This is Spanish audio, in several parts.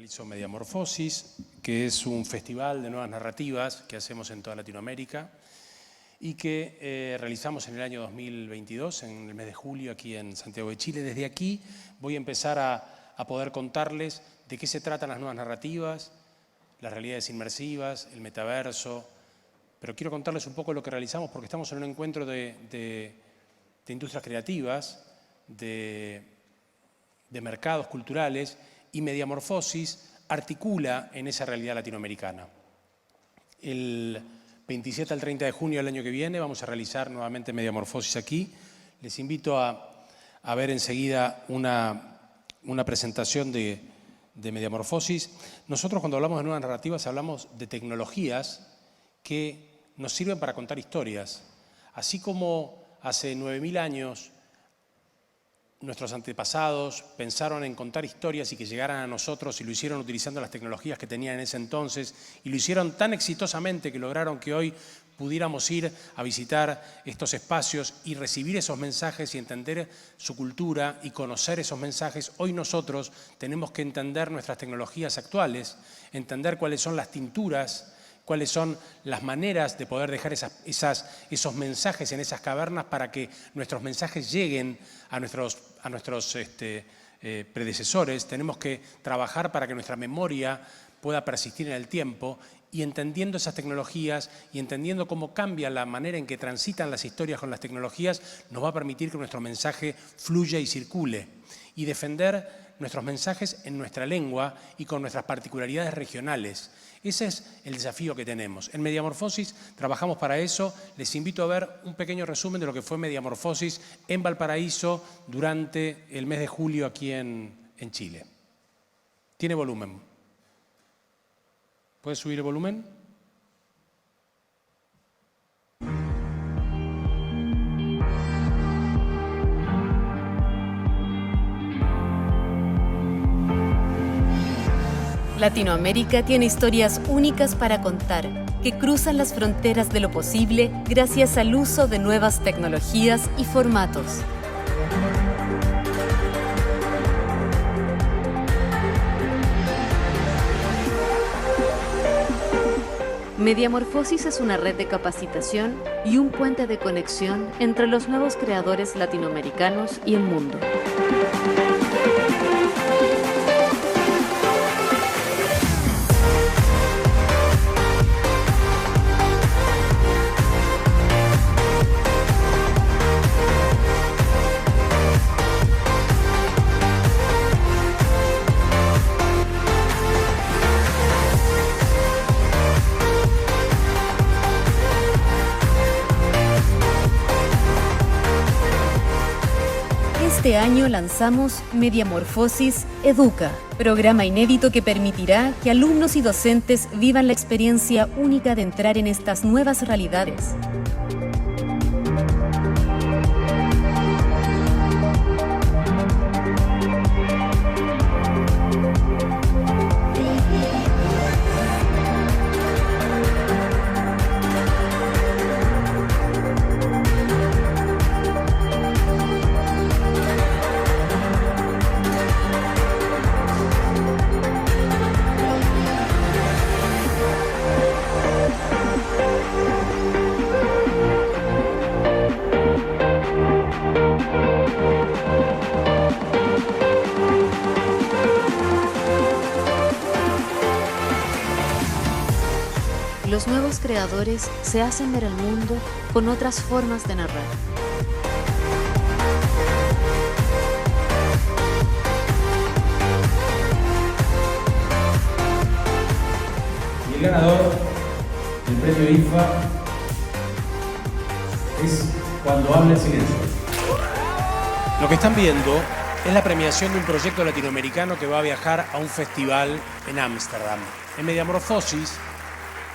Realizo Mediamorfosis, que es un festival de nuevas narrativas que hacemos en toda Latinoamérica y que realizamos en el año 2022, en el mes de julio, aquí en Santiago de Chile. Desde aquí voy a empezar a poder contarles de qué se tratan las nuevas narrativas, las realidades inmersivas, el metaverso, pero quiero contarles un poco lo que realizamos porque estamos en un encuentro de industrias creativas, de mercados culturales, y Mediamorfosis articula en esa realidad latinoamericana. El 27 al 30 de junio del año que viene vamos a realizar nuevamente Mediamorfosis aquí. Les invito a ver enseguida una presentación de Mediamorfosis. Nosotros cuando hablamos de nuevas narrativas hablamos de tecnologías que nos sirven para contar historias. Así como hace 9000 años nuestros antepasados pensaron en contar historias y que llegaran a nosotros y lo hicieron utilizando las tecnologías que tenían en ese entonces y lo hicieron tan exitosamente que lograron que hoy pudiéramos ir a visitar estos espacios y recibir esos mensajes y entender su cultura y conocer esos mensajes. Hoy nosotros tenemos que entender nuestras tecnologías actuales, entender cuáles son las tinturas, cuáles son las maneras de poder dejar esos mensajes en esas cavernas para que nuestros mensajes lleguen a nuestros predecesores. Tenemos que trabajar para que nuestra memoria pueda persistir en el tiempo y entendiendo esas tecnologías y entendiendo cómo cambia la manera en que transitan las historias con las tecnologías, nos va a permitir que nuestro mensaje fluya y circule y defender nuestros mensajes en nuestra lengua y con nuestras particularidades regionales. Ese es el desafío que tenemos. En Mediamorfosis trabajamos para eso. Les invito a ver un pequeño resumen de lo que fue Mediamorfosis en Valparaíso durante el mes de julio aquí en Chile. ¿Tiene volumen? ¿Puede subir el volumen? Latinoamérica tiene historias únicas para contar, que cruzan las fronteras de lo posible gracias al uso de nuevas tecnologías y formatos. Mediamorfosis es una red de capacitación y un puente de conexión entre los nuevos creadores latinoamericanos y el mundo. Este año lanzamos Mediamorfosis Educa, programa inédito que permitirá que alumnos y docentes vivan la experiencia única de entrar en estas nuevas realidades. Los nuevos creadores se hacen ver al mundo con otras formas de narrar. Y el ganador del premio IFA es Cuando habla el silencio. Lo que están viendo es la premiación de un proyecto latinoamericano que va a viajar a un festival en Ámsterdam. En Mediamorfosis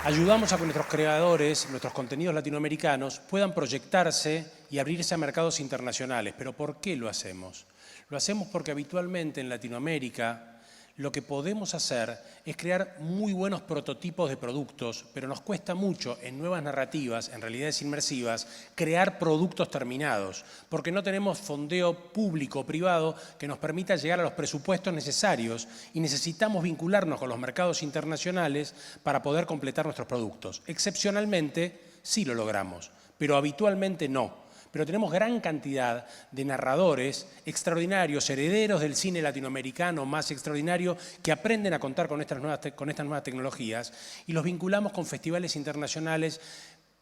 ayudamos a que nuestros creadores, nuestros contenidos latinoamericanos puedan proyectarse y abrirse a mercados internacionales. ¿Pero por qué lo hacemos? Lo hacemos porque habitualmente en Latinoamérica lo que podemos hacer es crear muy buenos prototipos de productos, pero nos cuesta mucho en nuevas narrativas, en realidades inmersivas, crear productos terminados, porque no tenemos fondeo público o privado que nos permita llegar a los presupuestos necesarios y necesitamos vincularnos con los mercados internacionales para poder completar nuestros productos. Excepcionalmente sí lo logramos, pero habitualmente no. Pero tenemos gran cantidad de narradores extraordinarios, herederos del cine latinoamericano más extraordinario, que aprenden a contar con estas nuevas tecnologías y los vinculamos con festivales internacionales,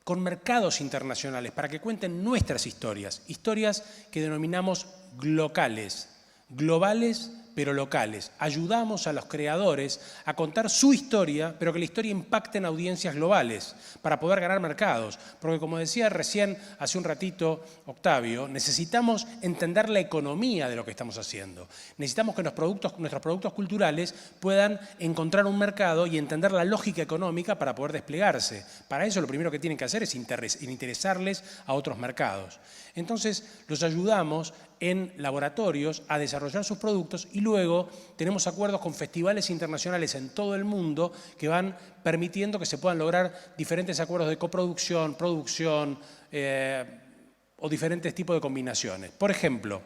con mercados internacionales, para que cuenten nuestras historias, historias que denominamos glocales, globales pero locales. Ayudamos a los creadores a contar su historia, pero que la historia impacte en audiencias globales para poder ganar mercados. Porque como decía recién, hace un ratito, Octavio, necesitamos entender la economía de lo que estamos haciendo. Necesitamos que nuestros productos culturales puedan encontrar un mercado y entender la lógica económica para poder desplegarse. Para eso lo primero que tienen que hacer es interesarles a otros mercados. Entonces, los ayudamos en laboratorios a desarrollar sus productos y luego tenemos acuerdos con festivales internacionales en todo el mundo que van permitiendo que se puedan lograr diferentes acuerdos de coproducción, producción o diferentes tipos de combinaciones. Por ejemplo,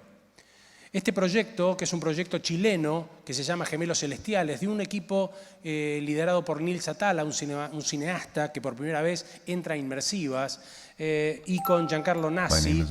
este proyecto, que es un proyecto chileno que se llama Gemelos Celestiales, de un equipo liderado por Nils Atala, un cineasta que por primera vez entra a inmersivas, y con Giancarlo Nassi.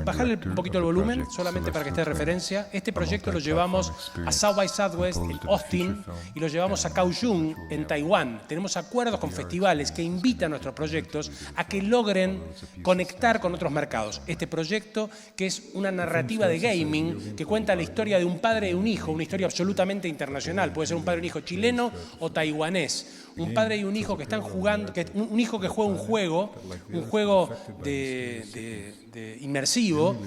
Bajarle un poquito el volumen, solamente para que esté de referencia. Este proyecto lo llevamos a South by Southwest en Austin y lo llevamos a Kaohsiung en Taiwán. Tenemos acuerdos con festivales que invitan a nuestros proyectos a que logren conectar con otros mercados. Este proyecto, que es una narrativa de gaming, que cuenta la historia de un padre y un hijo, una historia absolutamente internacional. Puede ser un padre y un hijo chileno o taiwanés. Un padre y un hijo que están jugando, un hijo que juega un juego inmersivo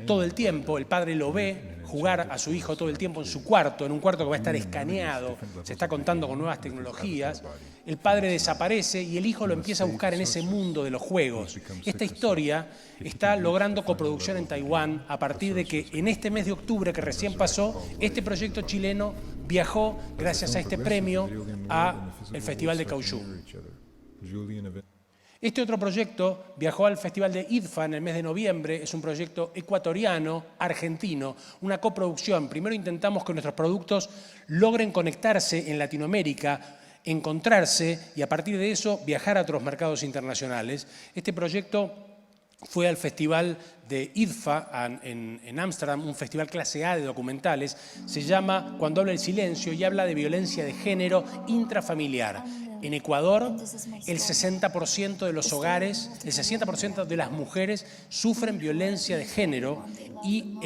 todo el tiempo. El padre lo ve jugar a su hijo todo el tiempo en su cuarto, en un cuarto que va a estar escaneado, se está contando con nuevas tecnologías. El padre desaparece y el hijo lo empieza a buscar en ese mundo de los juegos. Esta historia está logrando coproducción en Taiwán a partir de que en este mes de octubre que recién pasó, este proyecto chileno viajó, gracias a este premio, al Festival de Kaohsiung. Este otro proyecto viajó al Festival de IDFA en el mes de noviembre. Es un proyecto ecuatoriano, argentino, una coproducción. Primero intentamos que nuestros productos logren conectarse en Latinoamérica, encontrarse y a partir de eso viajar a otros mercados internacionales. Este proyecto fue al Festival de IDFA en Ámsterdam, un festival clase A de documentales. Se llama Cuando habla el silencio y habla de violencia de género intrafamiliar. En Ecuador, el 60% de los hogares, el 60% de las mujeres sufren violencia de género y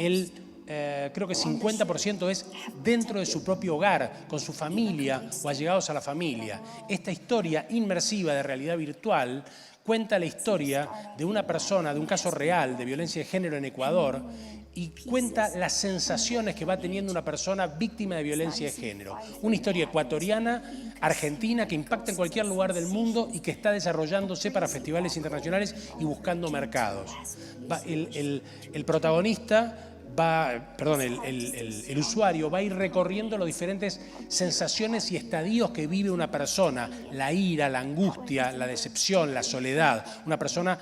creo que 50% es dentro de su propio hogar, con su familia o allegados a la familia. Esta historia inmersiva de realidad virtual cuenta la historia de una persona, de un caso real de violencia de género en Ecuador y cuenta las sensaciones que va teniendo una persona víctima de violencia de género. Una historia ecuatoriana, argentina, que impacta en cualquier lugar del mundo y que está desarrollándose para festivales internacionales y buscando mercados. El protagonista el usuario va a ir recorriendo las diferentes sensaciones y estadios que vive una persona, la ira, la angustia, la decepción, la soledad, una persona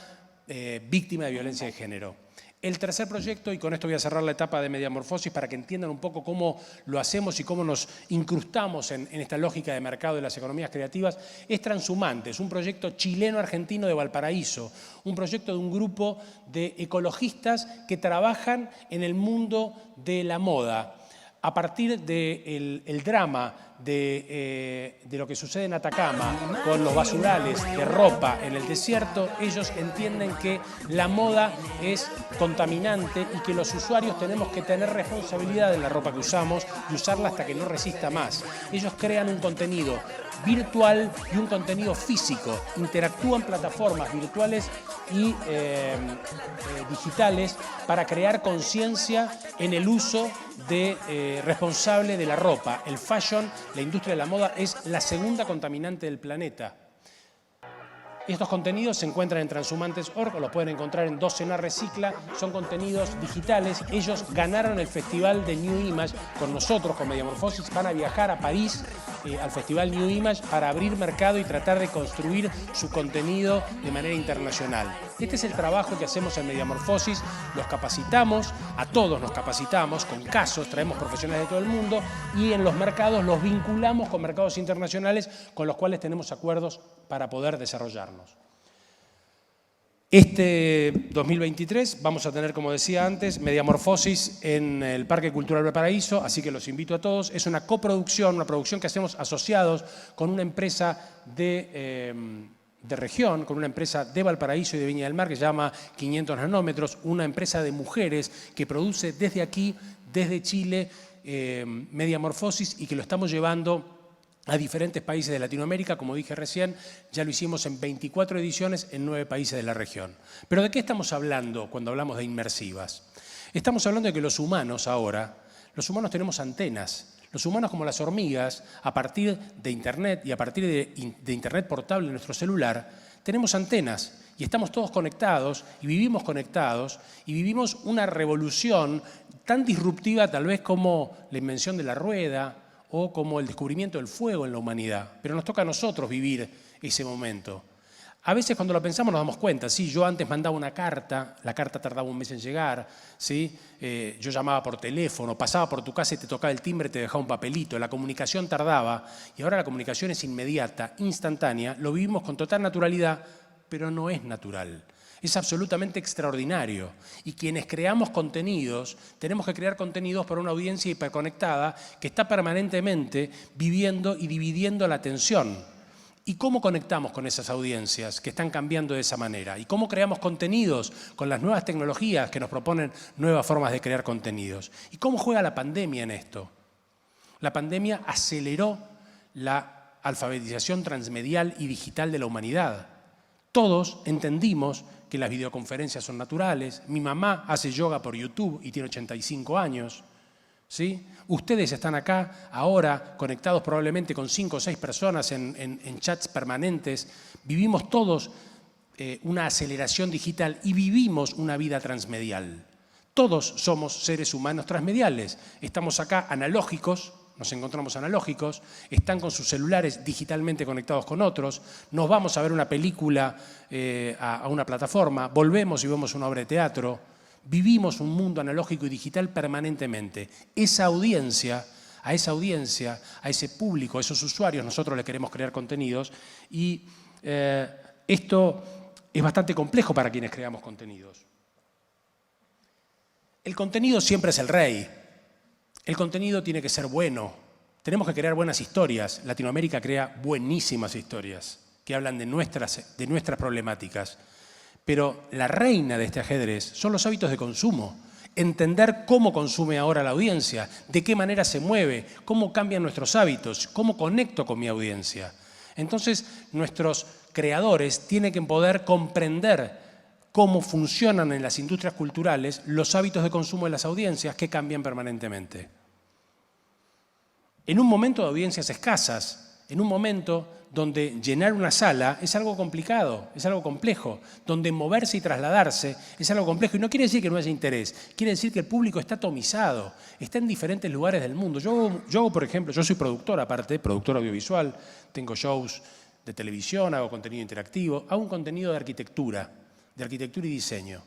víctima de violencia de género. El tercer proyecto, y con esto voy a cerrar la etapa de Mediamorfosis para que entiendan un poco cómo lo hacemos y cómo nos incrustamos en esta lógica de mercado de las economías creativas, es Transhumantes, un proyecto chileno-argentino de Valparaíso, un proyecto de un grupo de ecologistas que trabajan en el mundo de la moda. A partir del drama de lo que sucede en Atacama con los basurales de ropa en el desierto, ellos entienden que la moda es contaminante y que los usuarios tenemos que tener responsabilidad de la ropa que usamos y usarla hasta que no resista más. Ellos crean un contenido virtual y un contenido físico, interactúan plataformas virtuales y digitales para crear conciencia en el uso responsable de la ropa. El fashion, la industria de la moda, es la segunda contaminante del planeta. Estos contenidos se encuentran en Transhumantes.org, los pueden encontrar en Docena Recicla, son contenidos digitales. Ellos ganaron el festival de New Image con nosotros, con Mediamorfosis, van a viajar a París al festival New Image para abrir mercado y tratar de construir su contenido de manera internacional. Este es el trabajo que hacemos en Mediamorfosis, los capacitamos, a todos nos capacitamos con casos, traemos profesionales de todo el mundo y en los mercados los vinculamos con mercados internacionales con los cuales tenemos acuerdos para poder desarrollarnos. Este 2023 vamos a tener, como decía antes, Mediamorfosis en el Parque Cultural Valparaíso, así que los invito a todos. Es una coproducción, una producción que hacemos asociados con una empresa de región, con una empresa de Valparaíso y de Viña del Mar que se llama 500 nanómetros, una empresa de mujeres que produce desde aquí, desde Chile, Mediamorfosis y que lo estamos llevando a diferentes países de Latinoamérica, como dije recién, ya lo hicimos en 24 ediciones en 9 países de la región. ¿Pero de qué estamos hablando cuando hablamos de inmersivas? Estamos hablando de que los humanos ahora, los humanos tenemos antenas. Los humanos, como las hormigas, a partir de Internet y a partir de Internet portable en nuestro celular, tenemos antenas y estamos todos conectados y vivimos una revolución tan disruptiva tal vez como la invención de la rueda, o como el descubrimiento del fuego en la humanidad. Pero nos toca a nosotros vivir ese momento. A veces cuando lo pensamos nos damos cuenta, sí, yo antes mandaba una carta, la carta tardaba un mes en llegar, ¿sí? Yo llamaba por teléfono, pasaba por tu casa y te tocaba el timbre y te dejaba un papelito, la comunicación tardaba y ahora la comunicación es inmediata, instantánea, lo vivimos con total naturalidad, pero no es natural. Es absolutamente extraordinario. Y quienes creamos contenidos, tenemos que crear contenidos para una audiencia hiperconectada que está permanentemente viviendo y dividiendo la atención. ¿Y cómo conectamos con esas audiencias que están cambiando de esa manera? ¿Y cómo creamos contenidos con las nuevas tecnologías que nos proponen nuevas formas de crear contenidos? ¿Y cómo juega la pandemia en esto? La pandemia aceleró la alfabetización transmedial y digital de la humanidad. Todos entendimos que las videoconferencias son naturales. Mi mamá hace yoga por YouTube y tiene 85 años. ¿Sí? Ustedes están acá ahora conectados probablemente con 5 o 6 personas en chats permanentes. Vivimos todos una aceleración digital y vivimos una vida transmedial. Todos somos seres humanos transmediales. Estamos acá analógicos, nos encontramos analógicos, están con sus celulares digitalmente conectados con otros, nos vamos a ver una película a una plataforma, volvemos y vemos una obra de teatro, vivimos un mundo analógico y digital permanentemente. A esa audiencia, a ese público, a esos usuarios, nosotros le queremos crear contenidos y esto es bastante complejo para quienes creamos contenidos. El contenido siempre es el rey. El contenido tiene que ser bueno. Tenemos que crear buenas historias. Latinoamérica crea buenísimas historias que hablan de nuestras problemáticas. Pero la reina de este ajedrez son los hábitos de consumo. Entender cómo consume ahora la audiencia, de qué manera se mueve, cómo cambian nuestros hábitos, cómo conecto con mi audiencia. Entonces, nuestros creadores tienen que poder comprender cómo funcionan en las industrias culturales los hábitos de consumo de las audiencias que cambian permanentemente. En un momento de audiencias escasas, en un momento donde llenar una sala es algo complicado, es algo complejo, donde moverse y trasladarse es algo complejo. Y no quiere decir que no haya interés, quiere decir que el público está atomizado, está en diferentes lugares del mundo. Yo hago, por ejemplo, yo soy productor aparte, productor audiovisual, tengo shows de televisión, hago contenido interactivo, hago un contenido de arquitectura y diseño.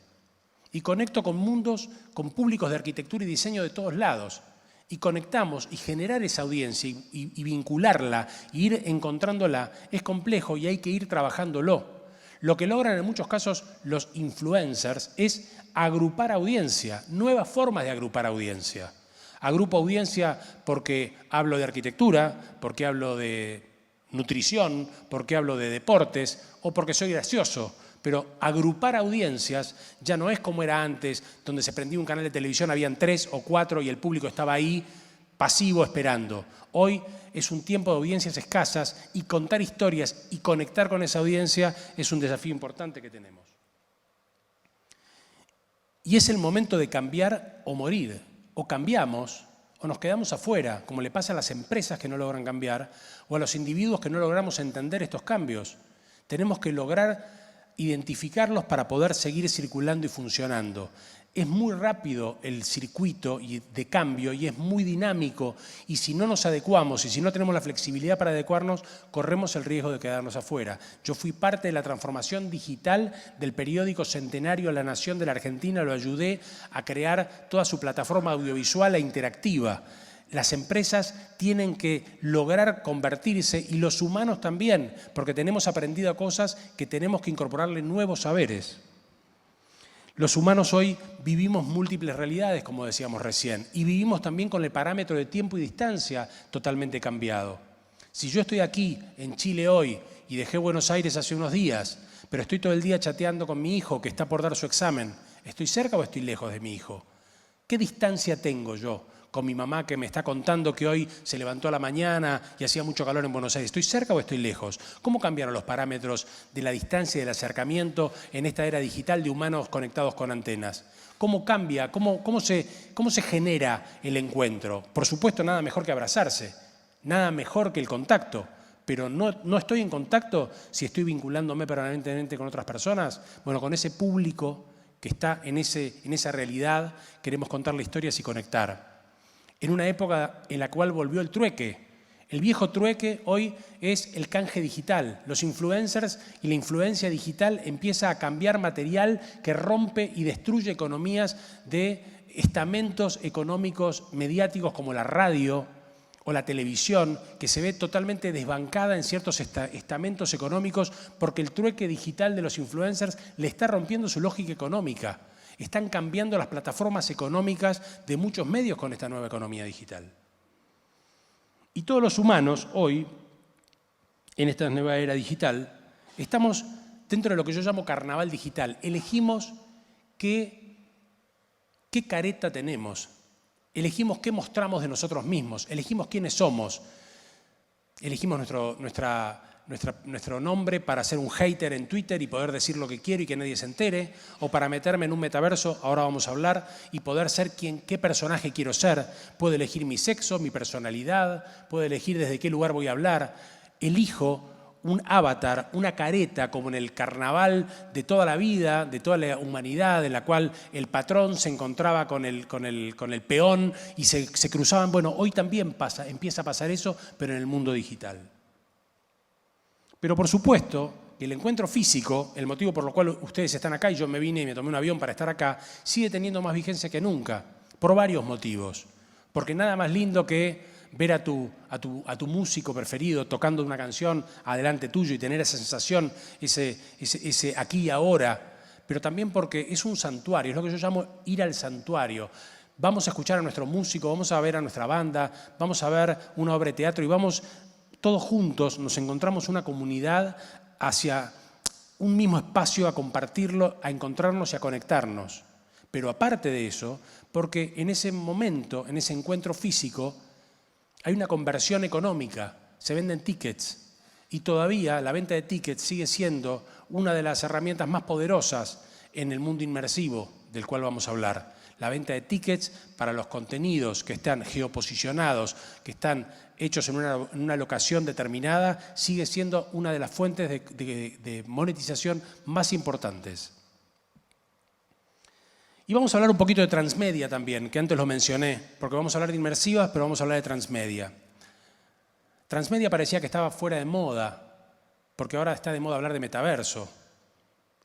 Y conecto con mundos, con públicos de arquitectura y diseño de todos lados. Y conectamos y generar esa audiencia y vincularla, e ir encontrándola, es complejo y hay que ir trabajándolo. Lo que logran en muchos casos los influencers es agrupar audiencia, nuevas formas de agrupar audiencia. Agrupo audiencia porque hablo de arquitectura, porque hablo de nutrición, porque hablo de deportes o porque soy gracioso. Pero agrupar audiencias ya no es como era antes, donde se prendía un canal de televisión, habían 3 o 4 y el público estaba ahí pasivo esperando. Hoy es un tiempo de audiencias escasas y contar historias y conectar con esa audiencia es un desafío importante que tenemos. Y es el momento de cambiar o morir. O cambiamos o nos quedamos afuera, como le pasa a las empresas que no logran cambiar o a los individuos que no logramos entender estos cambios. Tenemos que lograr identificarlos para poder seguir circulando y funcionando. Es muy rápido el circuito de cambio y es muy dinámico, y si no nos adecuamos y si no tenemos la flexibilidad para adecuarnos, corremos el riesgo de quedarnos afuera. Yo fui parte de la transformación digital del periódico centenario La Nación de la Argentina, lo ayudé a crear toda su plataforma audiovisual e interactiva. Las empresas tienen que lograr convertirse, y los humanos también, porque tenemos aprendido cosas que tenemos que incorporarle nuevos saberes. Los humanos hoy vivimos múltiples realidades, como decíamos recién, y vivimos también con el parámetro de tiempo y distancia totalmente cambiado. Si yo estoy aquí, en Chile hoy, y dejé Buenos Aires hace unos días, pero estoy todo el día chateando con mi hijo que está por dar su examen, ¿estoy cerca o estoy lejos de mi hijo? ¿Qué distancia tengo yo con mi mamá que me está contando que hoy se levantó a la mañana y hacía mucho calor en Buenos Aires? ¿Estoy cerca o estoy lejos? ¿Cómo cambiaron los parámetros de la distancia y del acercamiento en esta era digital de humanos conectados con antenas? ¿Cómo cambia? ¿Cómo se genera el encuentro? Por supuesto, nada mejor que abrazarse, nada mejor que el contacto. Pero no estoy en contacto si estoy vinculándome permanentemente con otras personas. Bueno, con ese público que está en esa realidad queremos contarle historias y conectar. En una época en la cual volvió el trueque. El viejo trueque hoy es el canje digital. Los influencers y la influencia digital empieza a cambiar material que rompe y destruye economías de estamentos económicos mediáticos como la radio o la televisión, que se ve totalmente desbancada en ciertos estamentos económicos porque el trueque digital de los influencers le está rompiendo su lógica económica. Están cambiando las plataformas económicas de muchos medios con esta nueva economía digital. Y todos los humanos hoy, en esta nueva era digital, estamos dentro de lo que yo llamo carnaval digital. Elegimos qué careta tenemos, elegimos qué mostramos de nosotros mismos, elegimos quiénes somos, elegimos nuestro nombre para ser un hater en Twitter y poder decir lo que quiero y que nadie se entere, o para meterme en un metaverso, ahora vamos a hablar, y poder ser qué personaje quiero ser. Puedo elegir mi sexo, mi personalidad, puedo elegir desde qué lugar voy a hablar. Elijo un avatar, una careta, como en el carnaval de toda la vida, de toda la humanidad, en la cual el patrón se encontraba con el peón y se cruzaban. Bueno, hoy también empieza a pasar eso, pero en el mundo digital. Pero por supuesto, el encuentro físico, el motivo por el cual ustedes están acá y yo me vine y me tomé un avión para estar acá, sigue teniendo más vigencia que nunca, por varios motivos. Porque nada más lindo que ver a tu músico preferido tocando una canción adelante tuyo y tener esa sensación, ese aquí y ahora, pero también porque es un santuario, es lo que yo llamo ir al santuario. Vamos a escuchar a nuestro músico, vamos a ver a nuestra banda, vamos a ver una obra de teatro y vamos todos juntos, nos encontramos una comunidad hacia un mismo espacio a compartirlo, a encontrarnos y a conectarnos. Pero aparte de eso, porque en ese momento, en ese encuentro físico, hay una conversión económica, se venden tickets y todavía la venta de tickets sigue siendo una de las herramientas más poderosas en el mundo inmersivo del cual vamos a hablar. La venta de tickets para los contenidos que están geoposicionados, que están hechos en una locación determinada, sigue siendo una de las fuentes de monetización más importantes. Y vamos a hablar un poquito de transmedia también, que antes lo mencioné, porque vamos a hablar de inmersivas, pero vamos a hablar de transmedia. Transmedia parecía que estaba fuera de moda, porque ahora está de moda hablar de metaverso.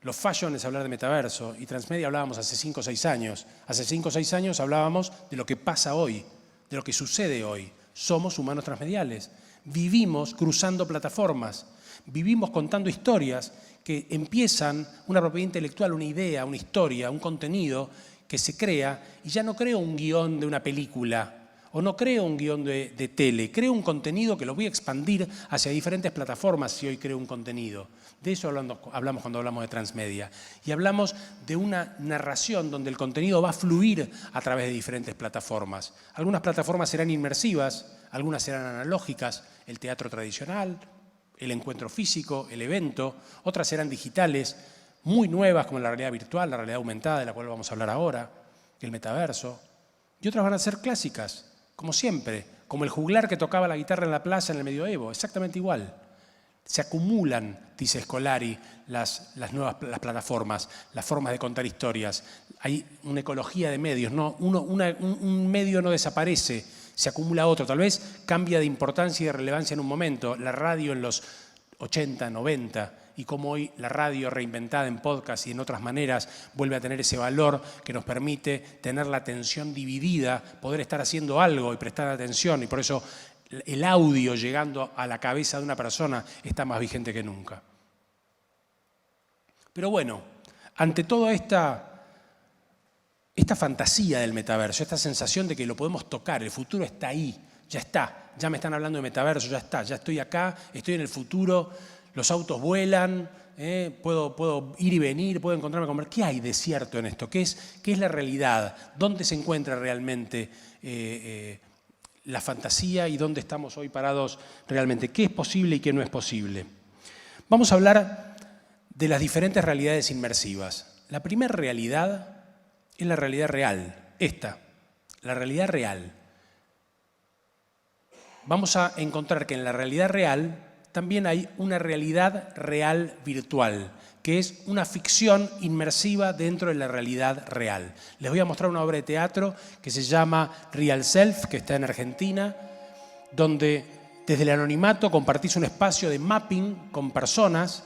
Los fashion es hablar de metaverso, y transmedia hablábamos hace 5 o 6 años. Hace 5 o 6 años hablábamos de lo que pasa hoy, de lo que sucede hoy. Somos humanos transmediales. Vivimos cruzando plataformas, vivimos contando historias que empiezan una propiedad intelectual, una idea, una historia, un contenido que se crea, y ya no creo un guión de una película o no creo un guión de tele, creo un contenido que lo voy a expandir hacia diferentes plataformas si hoy creo un contenido. De eso hablamos cuando hablamos de transmedia. Y hablamos de una narración donde el contenido va a fluir a través de diferentes plataformas. Algunas plataformas serán inmersivas, algunas serán analógicas, el teatro tradicional, el encuentro físico, el evento, otras serán digitales, muy nuevas como la realidad virtual, la realidad aumentada de la cual vamos a hablar ahora, el metaverso, y otras van a ser clásicas, como siempre, como el juglar que tocaba la guitarra en la plaza en el medioevo, exactamente igual. Se acumulan, dice Scolari, las plataformas, las formas de contar historias. Hay una ecología de medios, ¿no? Un medio no desaparece, se acumula otro. Tal vez cambia de importancia y de relevancia en un momento. La radio en los 80, 90, y como hoy la radio reinventada en podcast y en otras maneras vuelve a tener ese valor que nos permite tener la atención dividida, poder estar haciendo algo y prestar atención, y por eso el audio llegando a la cabeza de una persona está más vigente que nunca. Pero bueno, ante toda esta fantasía del metaverso, esta sensación de que lo podemos tocar, el futuro está ahí, ya está, ya me están hablando de metaverso, ya está, ya estoy acá, estoy en el futuro, los autos vuelan, puedo ir y venir, puedo encontrarme con... ¿Qué hay de cierto en esto? ¿Qué es la realidad? ¿Dónde se encuentra realmente la fantasía y dónde estamos hoy parados realmente? ¿Qué es posible y qué no es posible? Vamos a hablar de las diferentes realidades inmersivas. La primera realidad es la realidad real, la realidad real. Vamos a encontrar que en la realidad real también hay una realidad real virtual, que es una ficción inmersiva dentro de la realidad real. Les voy a mostrar una obra de teatro que se llama Real Self, que está en Argentina, donde desde el anonimato compartís un espacio de mapping con personas.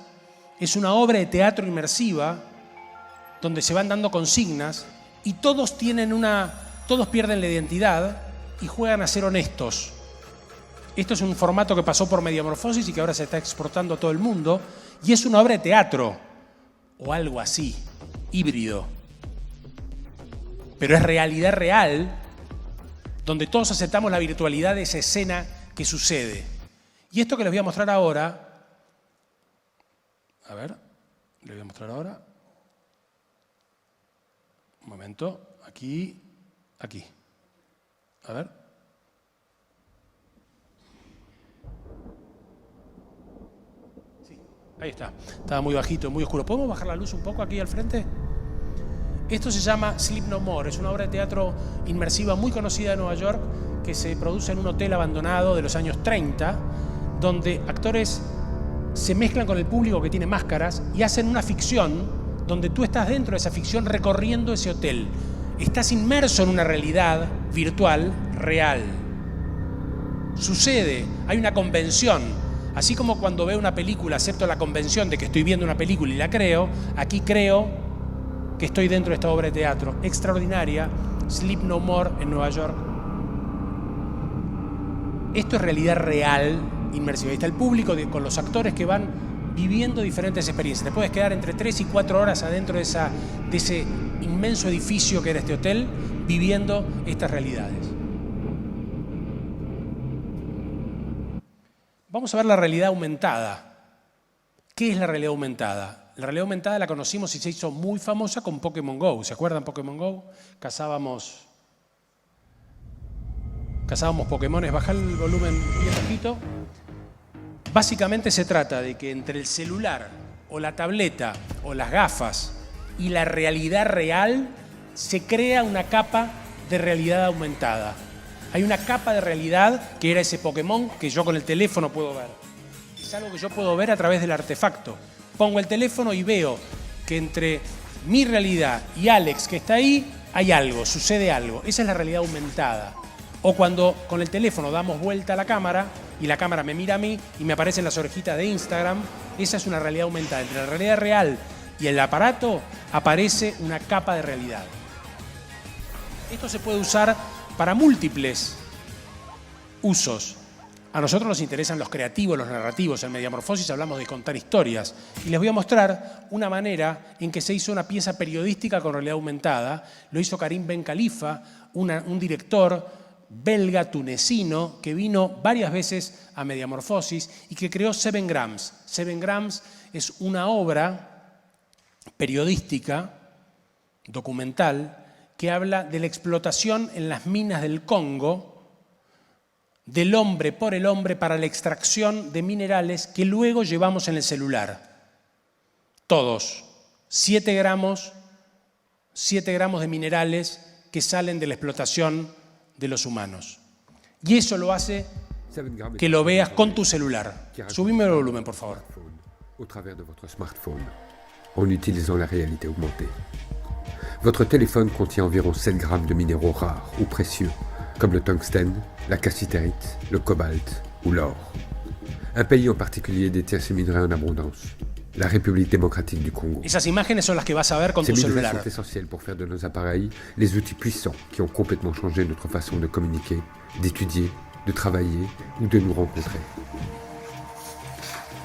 Es una obra de teatro inmersiva donde se van dando consignas y todos pierden la identidad y juegan a ser honestos. Esto es un formato que pasó por Mediamorfosis y que ahora se está exportando a todo el mundo, y es una obra de teatro, o algo así, híbrido. Pero es realidad real, donde todos aceptamos la virtualidad de esa escena que sucede. Y esto que les voy a mostrar ahora, les voy a mostrar ahora, un momento, aquí, a ver. Ahí está, estaba muy bajito, muy oscuro. ¿Podemos bajar la luz un poco aquí al frente? Esto se llama Sleep No More, es una obra de teatro inmersiva muy conocida de Nueva York que se produce en un hotel abandonado de los años 30, donde actores se mezclan con el público que tiene máscaras y hacen una ficción donde tú estás dentro de esa ficción recorriendo ese hotel. Estás inmerso en una realidad virtual real. Sucede, hay una convención. Así como cuando veo una película acepto la convención de que estoy viendo una película y la creo, aquí creo que estoy dentro de esta obra de teatro extraordinaria, Sleep No More en Nueva York. Esto es realidad real, inmersiva. Ahí está el público con los actores que van viviendo diferentes experiencias. Te puedes quedar entre 3 y 4 horas adentro de ese inmenso edificio que era este hotel, viviendo estas realidades. Vamos a ver la realidad aumentada. ¿Qué es la realidad aumentada? La realidad aumentada la conocimos y se hizo muy famosa con Pokémon GO. ¿Se acuerdan Pokémon GO? Cazábamos Pokémones. Baja el volumen bien bajito. Básicamente se trata de que entre el celular o la tableta o las gafas y la realidad real se crea una capa de realidad aumentada. Hay una capa de realidad que era ese Pokémon que yo con el teléfono puedo ver. Es algo que yo puedo ver a través del artefacto. Pongo el teléfono y veo que entre mi realidad y Alex que está ahí hay algo, sucede algo. Esa es la realidad aumentada. O cuando con el teléfono damos vuelta a la cámara y la cámara me mira a mí y me aparecen las orejitas de Instagram, esa es una realidad aumentada. Entre la realidad real y el aparato aparece una capa de realidad. Esto se puede usar para múltiples usos. A nosotros nos interesan los creativos, los narrativos. En Mediamorfosis hablamos de contar historias. Y les voy a mostrar una manera en que se hizo una pieza periodística con realidad aumentada. Lo hizo Karim Ben Khalifa, un director belga tunecino que vino varias veces a Mediamorfosis y que creó 7 Grams. 7 Grams es una obra periodística, documental, que habla de la explotación en las minas del Congo del hombre por el hombre para la extracción de minerales que luego llevamos en el celular. Todos, 7 gramos de minerales que salen de la explotación de los humanos. Y eso lo hace que lo veas con tu celular. Subime el volumen, por favor. Au travers de votre smartphone, en utilisant la réalité augmentée. Votre téléphone contient environ 7 grammes de minéraux rares ou précieux, comme le tungstène, la cassitérite, le cobalt ou l'or. Un pays en particulier détient ces minerais en abondance, la République démocratique du Congo. Esas imágenes son las que vas a ver con Ces tu minerais celular. sont essentiels pour faire de nos appareils les outils puissants qui ont complètement changé notre façon de communiquer, d'étudier, de travailler ou de nous rencontrer.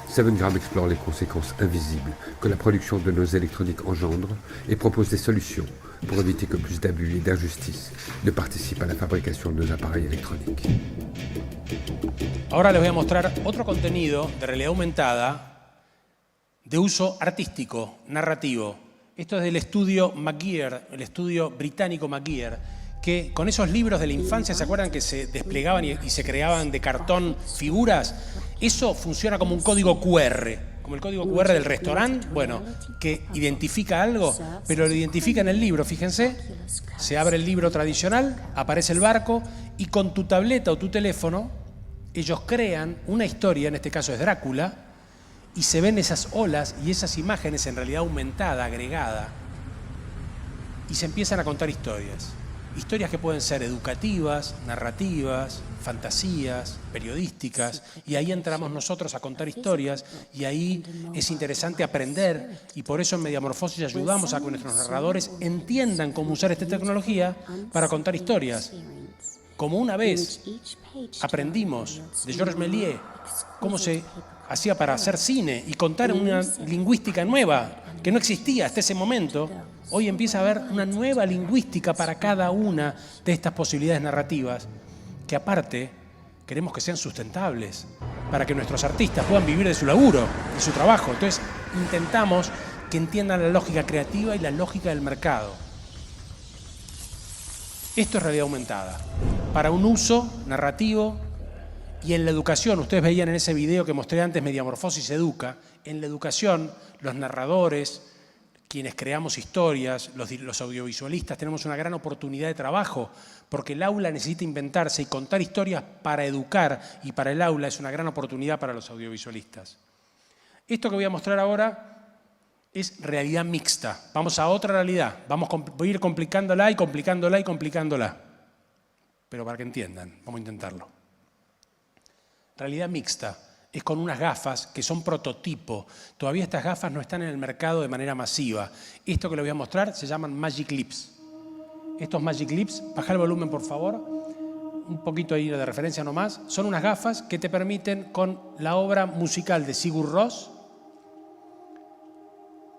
7 Gram explore les conséquences invisibles que la production de nos électroniques engendre et propose des solutions pour éviter que plus d'abus et d'injustices ne participent à la fabrication de nos appareils électroniques. Ahora les voy a mostrar otro contenido de realidad aumentada de uso artístico, narrativo. Esto es del estudio McGear, el estudio británico McGear, que con esos libros de la infancia, ¿se acuerdan que se desplegaban y se creaban de cartón figuras? Eso funciona como un código QR, como el código QR del restaurante, bueno, que identifica algo, pero lo identifica en el libro, fíjense. Se abre el libro tradicional, aparece el barco y con tu tableta o tu teléfono ellos crean una historia, en este caso es Drácula, y se ven esas olas y esas imágenes en realidad aumentada, agregada, y se empiezan a contar historias. Historias que pueden ser educativas, narrativas, fantasías, periodísticas, y ahí entramos nosotros a contar historias, y ahí es interesante aprender, y por eso en Mediamorfosis ayudamos a que nuestros narradores entiendan cómo usar esta tecnología para contar historias. Como una vez aprendimos de Georges Méliès cómo se hacía para hacer cine y contar una lingüística nueva que no existía hasta ese momento, hoy empieza a haber una nueva lingüística para cada una de estas posibilidades narrativas que aparte queremos que sean sustentables para que nuestros artistas puedan vivir de su laburo, de su trabajo. Entonces intentamos que entiendan la lógica creativa y la lógica del mercado. Esto es realidad aumentada, para un uso narrativo y en la educación. Ustedes veían en ese video que mostré antes, Mediamorfosis Educa. En la educación, los narradores, quienes creamos historias, los audiovisualistas, tenemos una gran oportunidad de trabajo, porque el aula necesita inventarse y contar historias para educar, y para el aula es una gran oportunidad para los audiovisualistas. Esto que voy a mostrar ahora es realidad mixta. Vamos a otra realidad. Voy a ir complicándola y complicándola y complicándola. Pero para que entiendan, vamos a intentarlo. Realidad mixta es con unas gafas que son prototipo. Todavía estas gafas no están en el mercado de manera masiva. Esto que les voy a mostrar se llaman Magic Leaps. Estos Magic Leaps, baja el volumen por favor, un poquito ahí de referencia nomás, son unas gafas que te permiten con la obra musical de Sigur Rós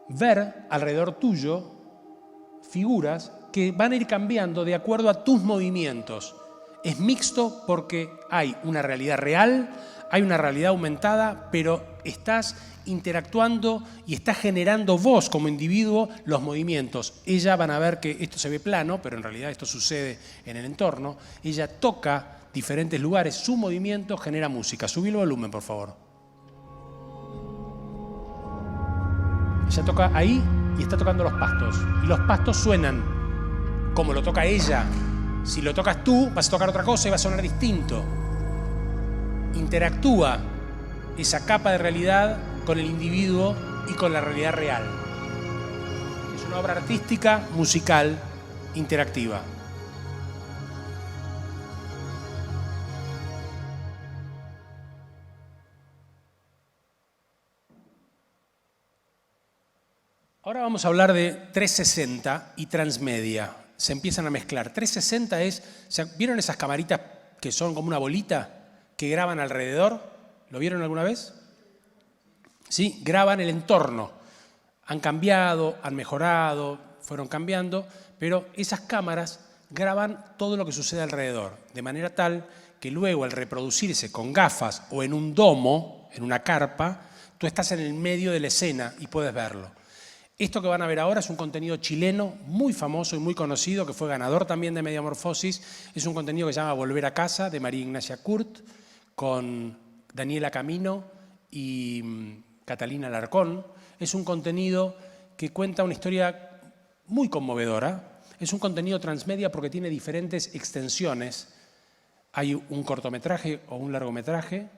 ver alrededor tuyo figuras que van a ir cambiando de acuerdo a tus movimientos. Es mixto porque hay una realidad real, hay una realidad aumentada, pero estás interactuando y estás generando vos como individuo los movimientos. Ella van a ver que esto se ve plano, pero en realidad esto sucede en el entorno. Ella toca diferentes lugares, su movimiento genera música. Subí el volumen, por favor. Ella toca ahí y está tocando los pastos. Y los pastos suenan como lo toca ella. Si lo tocas tú, vas a tocar otra cosa y va a sonar distinto. Interactúa esa capa de realidad con el individuo y con la realidad real. Es una obra artística, musical, interactiva. Ahora vamos a hablar de 360 y transmedia. Se empiezan a mezclar. 360 es, ¿vieron esas camaritas que son como una bolita que graban alrededor? ¿Lo vieron alguna vez? Sí, graban el entorno. Han cambiado, han mejorado, fueron cambiando, pero esas cámaras graban todo lo que sucede alrededor, de manera tal que luego al reproducirse con gafas o en un domo, en una carpa, tú estás en el medio de la escena y puedes verlo. Esto que van a ver ahora es un contenido chileno muy famoso y muy conocido, que fue ganador también de Mediamorfosis. Es un contenido que se llama Volver a Casa, de María Ignacia Kurt, con Daniela Camino y Catalina Alarcón. Es un contenido que cuenta una historia muy conmovedora. Es un contenido transmedia porque tiene diferentes extensiones hay un cortometraje o un largometraje,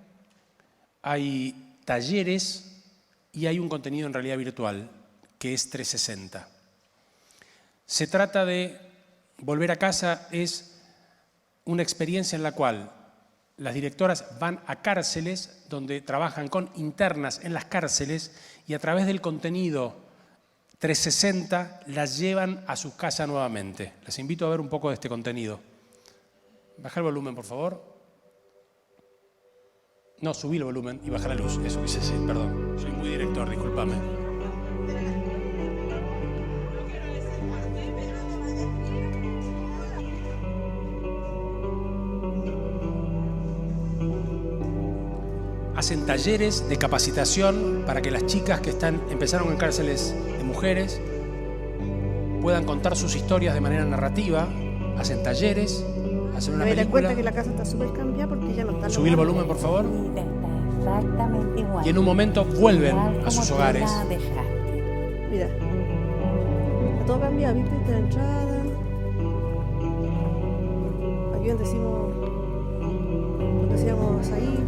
hay talleres y hay un contenido en realidad virtual, que es 360. Se trata de Volver a casa, es una experiencia en la cual las directoras van a cárceles donde trabajan con internas en las cárceles y a través del contenido 360 las llevan a sus casas nuevamente. Les invito a ver un poco de este contenido. Baja el volumen, por favor. No, subí el volumen y baja la luz. Eso quise decir, perdón. Soy muy director, discúlpame. Hacen talleres de capacitación para que las chicas que empezaron en cárceles de mujeres puedan contar sus historias de manera narrativa. Hacen talleres, hacen una película. Me da cuenta que la casa está súper cambiada porque ya no está. Subí el volumen, por favor. Está exactamente igual. Y en un momento vuelven a sus hogares. Mira, está todo cambiado, ¿viste? Esta entrada. Aquí donde hacíamos asadito.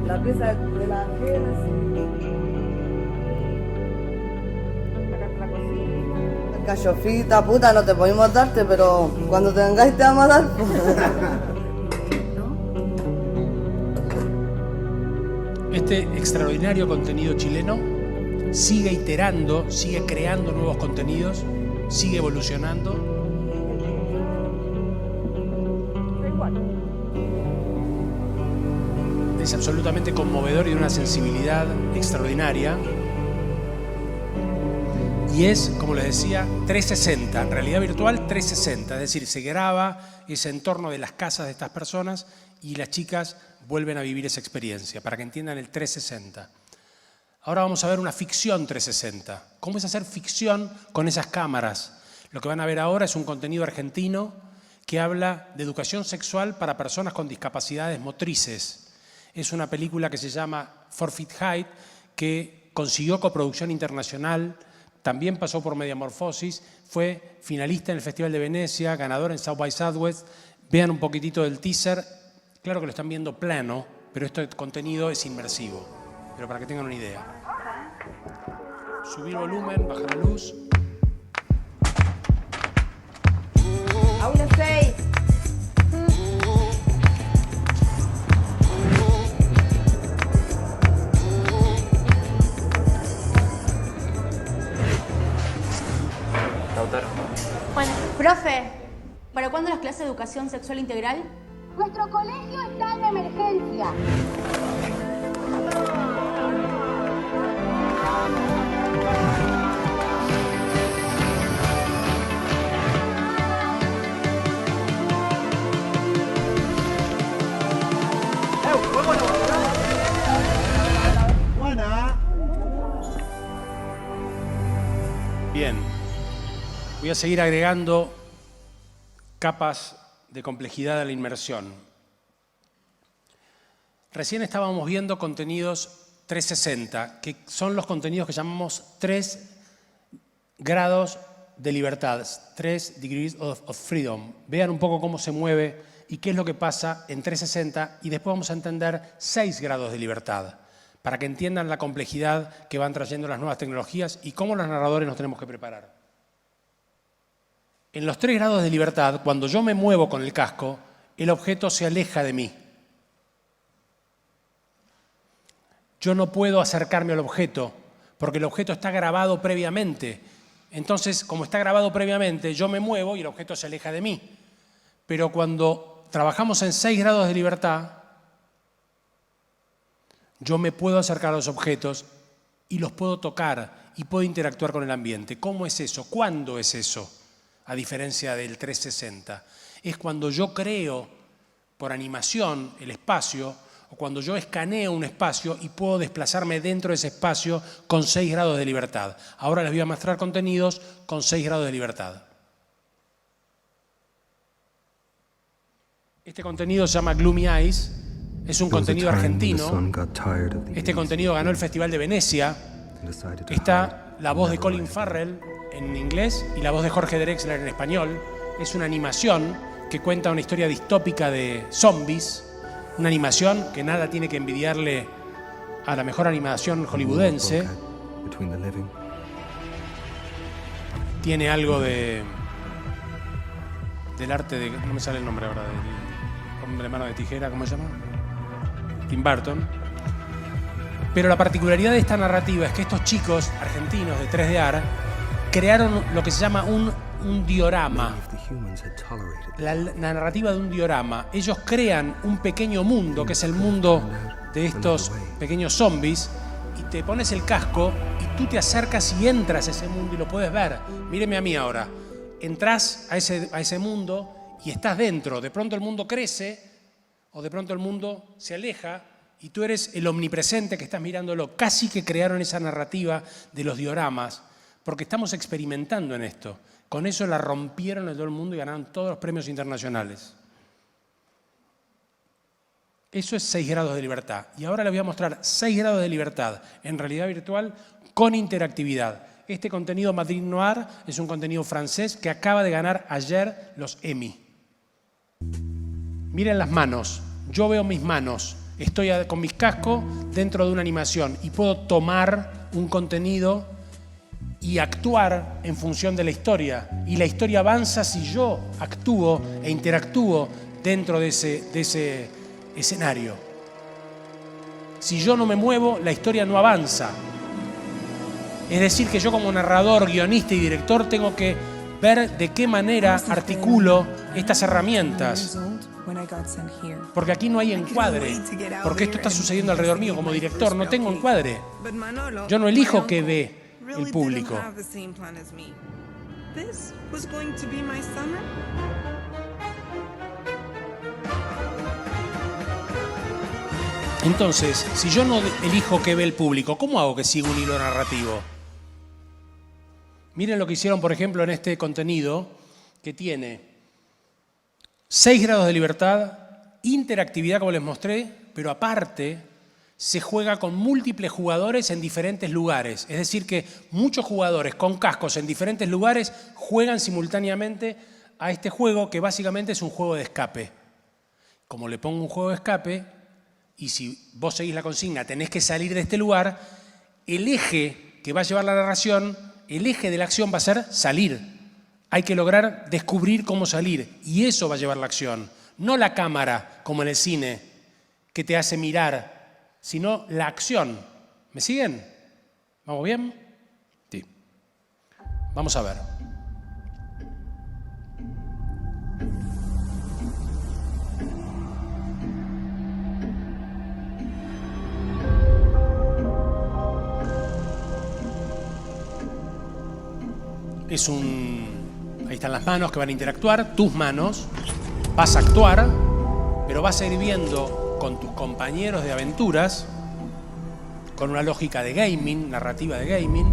La pieza de la ajena, acá está la cocina. Cachofita, puta, no te podemos darte, pero cuando te vengáis te vamos a dar. Este extraordinario contenido chileno sigue iterando, sigue creando nuevos contenidos, sigue evolucionando. Es absolutamente conmovedor y de una sensibilidad extraordinaria. Y es, como les decía, 360, en realidad virtual 360, es decir, se graba ese entorno de las casas de estas personas y las chicas vuelven a vivir esa experiencia, para que entiendan el 360. Ahora vamos a ver una ficción 360. ¿Cómo es hacer ficción con esas cámaras? Lo que van a ver ahora es un contenido argentino que habla de educación sexual para personas con discapacidades motrices. Es una película que se llama 4 Feet Height, que consiguió coproducción internacional, también pasó por Mediamorfosis, fue finalista en el Festival de Venecia, ganador en South by Southwest. Vean un poquitito del teaser. Claro que lo están viendo plano, pero este contenido es inmersivo. Pero para que tengan una idea. Subir volumen, bajar la luz. Aula 6. Bueno, profe, ¿para cuándo las clases de educación sexual integral? Nuestro colegio está en emergencia. Bien, voy a seguir agregando capas de complejidad a la inmersión. Recién estábamos viendo contenidos 360, que son los contenidos que llamamos 3 grados de libertad, 3 degrees of freedom. Vean un poco cómo se mueve y qué es lo que pasa en 360 y después vamos a entender 6 grados de libertad, para que entiendan la complejidad que van trayendo las nuevas tecnologías y cómo los narradores nos tenemos que preparar. En los 3 grados de libertad, cuando yo me muevo con el casco, el objeto se aleja de mí. Yo no puedo acercarme al objeto, porque el objeto está grabado previamente. Entonces, como está grabado previamente, yo me muevo y el objeto se aleja de mí. Pero cuando trabajamos en 6 grados de libertad, yo me puedo acercar a los objetos y los puedo tocar y puedo interactuar con el ambiente. ¿Cómo es eso? ¿Cuándo es eso? A diferencia del 360. Es cuando yo creo por animación el espacio o cuando yo escaneo un espacio y puedo desplazarme dentro de ese espacio con 6 grados de libertad. Ahora les voy a mostrar contenidos con 6 grados de libertad. Este contenido se llama Gloomy Eyes, es un contenido argentino. Este contenido ganó el Festival de Venecia. Está la voz de Colin Farrell en inglés y la voz de Jorge Drexler en español. Es una animación que cuenta una historia distópica de zombies, una animación que nada tiene que envidiarle a la mejor animación hollywoodense. Tiene algo del arte de... no me sale el nombre ahora, del hombre mano de tijera, ¿cómo se llama? Tim Burton. Pero la particularidad de esta narrativa es que estos chicos argentinos de 3D Art crearon lo que se llama un diorama. La narrativa de un diorama. Ellos crean un pequeño mundo, que es el mundo de estos pequeños zombies, y te pones el casco y tú te acercas y entras a ese mundo y lo puedes ver. Míreme a mí ahora. Entrás a ese mundo y estás dentro. De pronto el mundo crece o de pronto el mundo se aleja y tú eres el omnipresente que estás mirándolo. Casi que crearon esa narrativa de los dioramas porque estamos experimentando en esto. Con eso la rompieron en todo el mundo y ganaron todos los premios internacionales. Eso es 6 grados de libertad. Y ahora les voy a mostrar 6 grados de libertad en realidad virtual con interactividad. Este contenido Madrid Noir es un contenido francés que acaba de ganar ayer los Emmy. Miren las manos. Yo veo mis manos. Estoy con mis cascos dentro de una animación y puedo tomar un contenido y actuar en función de la historia. Y la historia avanza si yo actúo e interactúo dentro de ese escenario. Si yo no me muevo, la historia no avanza. Es decir, que yo como narrador, guionista y director tengo que ver de qué manera articulo estas herramientas. Porque aquí no hay encuadre, porque esto está sucediendo alrededor mío. Como director no tengo encuadre. Yo no elijo qué ve el público. Entonces, si yo no elijo qué ve el público, ¿cómo hago que siga un hilo narrativo? Miren lo que hicieron, por ejemplo, en este contenido que tiene 6 grados de libertad, interactividad, como les mostré, pero aparte se juega con múltiples jugadores en diferentes lugares. Es decir, que muchos jugadores con cascos en diferentes lugares juegan simultáneamente a este juego que básicamente es un juego de escape. Como le pongo un juego de escape, y si vos seguís la consigna, tenés que salir de este lugar, el eje que va a llevar la narración, el eje de la acción va a ser salir. Hay que lograr descubrir cómo salir y eso va a llevar la acción. No la cámara, como en el cine, que te hace mirar, sino la acción. ¿Me siguen? ¿Vamos bien? Sí. Vamos a ver. Ahí están las manos que van a interactuar, tus manos, vas a actuar, pero vas a ir viendo con tus compañeros de aventuras, con una lógica de gaming, narrativa de gaming,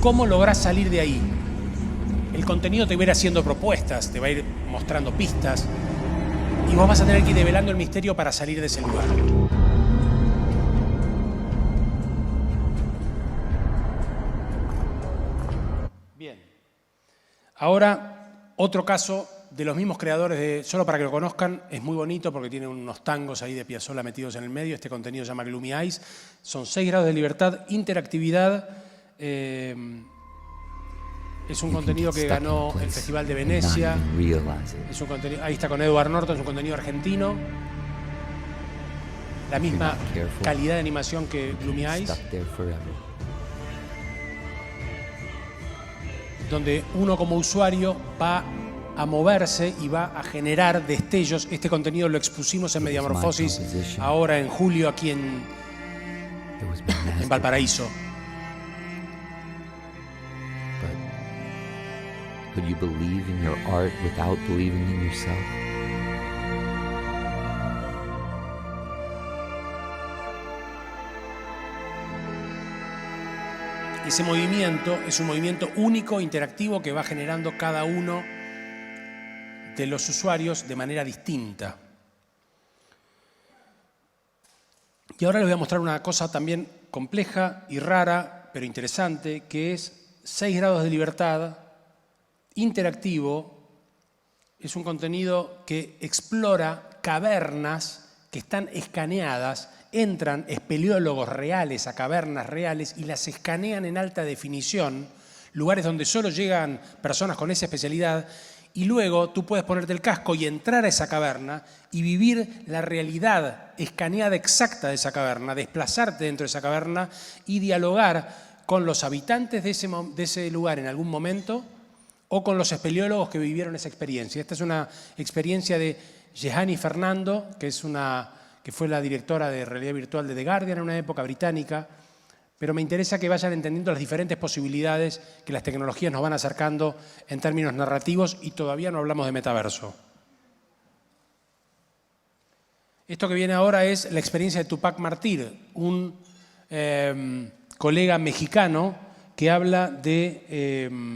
cómo lográs salir de ahí. El contenido te va a ir haciendo propuestas, te va a ir mostrando pistas, y vos vas a tener que ir develando el misterio para salir de ese lugar. Ahora, otro caso de los mismos creadores de, solo para que lo conozcan, es muy bonito porque tiene unos tangos ahí de Piazzolla metidos en el medio. Este contenido se llama Gloomy Eyes. Son 6 grados de libertad, interactividad. Es un contenido que ganó el Festival de Venecia. Es un contenido, ahí está con Edward Norton, es un contenido argentino. La misma calidad de animación que Gloomy Eyes. Donde uno como usuario va a moverse y va a generar destellos. Este contenido lo expusimos en Mediamorfosis ahora en julio aquí en Valparaíso. Could you believe in your art without believing in yourself? Ese movimiento es un movimiento único, interactivo, que va generando cada uno de los usuarios de manera distinta. Y ahora les voy a mostrar una cosa también compleja y rara, pero interesante, que es 6 grados de libertad, interactivo. Es un contenido que explora cavernas que están escaneadas. Entran espeleólogos reales a cavernas reales y las escanean en alta definición, lugares donde solo llegan personas con esa especialidad, y luego tú puedes ponerte el casco y entrar a esa caverna y vivir la realidad escaneada exacta de esa caverna, desplazarte dentro de esa caverna y dialogar con los habitantes de ese lugar en algún momento o con los espeleólogos que vivieron esa experiencia. Esta es una experiencia de Jehani Fernando, que fue la directora de realidad virtual de The Guardian en una época británica, pero me interesa que vayan entendiendo las diferentes posibilidades que las tecnologías nos van acercando en términos narrativos y todavía no hablamos de metaverso. Esto que viene ahora es la experiencia de Tupac Martir, un colega mexicano que habla de